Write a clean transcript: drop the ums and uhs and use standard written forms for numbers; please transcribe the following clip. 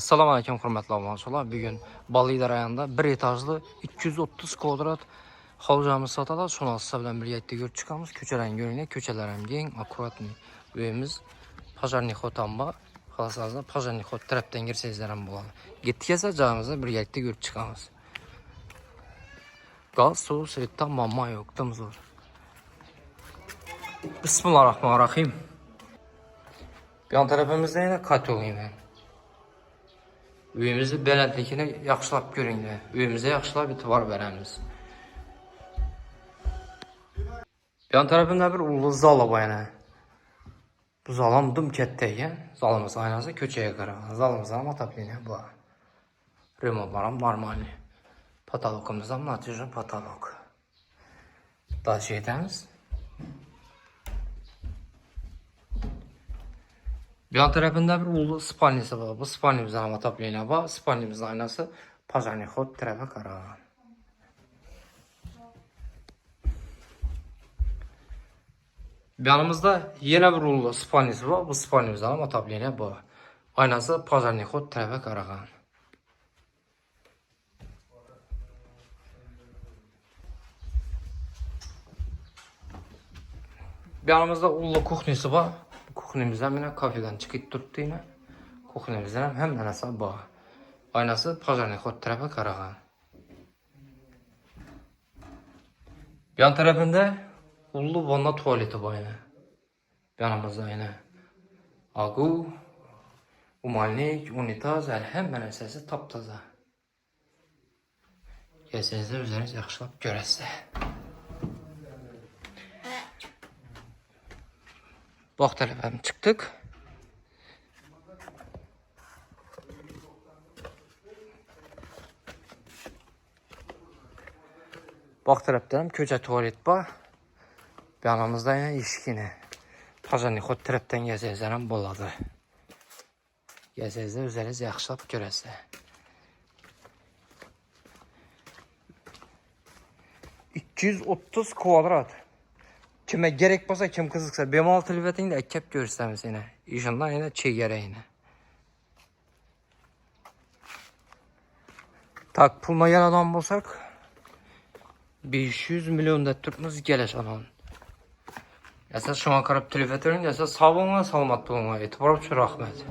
Assalamu alaykum hurmatli obunachilar. Bugun Balida rayonida 1 etajli 230 kvadrat hovuzamiz sotiladi. Shuni sizlar bilan birga ko'rib chiqamiz. Ko'chalarni ko'ringlar. Ko'chalar ham keng, akkuratniy. Uyimiz pожарный xod ham bor. Xohlasangiz pожарный xod tarafdan kirsangizlar ham bo'ladi. Ketdik joyimizda birga ko'rib chiqamiz. Gaz, suv, svet tamamma yo'q, zo'r. Bismillahirrahmanirrahim. Bu yan tarafimizda yana katolina. Uyimizi beləndikini yaxşılab görünlər. Uyimizə yaxşılab itibar verəmiz. Yan tərəfində bir ulu zala var yəni. Bu zalam dım kətdəyən. Zalımız aynası köçəyə qarağa. Zalımız ama tablini bu. Remontlarım normalni. Patolokumuz am natijə patolog. Daha şeydəmiz. Yan tərəfində bir ulu spalnisi var. Bu spalnimizin ama tablini var. Spalnimizin aynası pожарный xod tərəfə qarağa. Yanımızda yine bir ulu spalnisi var. Bu spalnimizin ama tablini bu. Aynası pожарный xod tərəfə qarağa. Yanımızda ulu kuxnisi var. Kuxnemizden yine kafeden çıkıp durdu yine. Kuxnemizden hem de bu. Aynası pожарный xod tərəfə qarağa. Yan tarafında ulu vanna tuvaleti var yine. Yanımızda yine. Agu, umalnik, unitaz, hem de taptaza. Gəlsənizdə üzəriniz yaxşılab görəsiniz. Bak tərəfəm çıxdıq. Bak tərəfdən köçə tuvalet var. Yanımızda yine işkini. pожарный xod tərəfdən gəzəcəklərəm boladı. Gəzəcəkdə üzəriniz yaxşılab görəsiniz. 230 kvadrat. Kime gerek olsa, kim kızıksa bemal telefetini de ekkep görsəmiz yine. İşindən yine çeyrə yine. Tak puluna gel adam bulsak 500 milyon da Türkmüz geleş anan. Esas şuna karab telefetini esas sağ olma, salmat olma. Etibar üçün rahmet.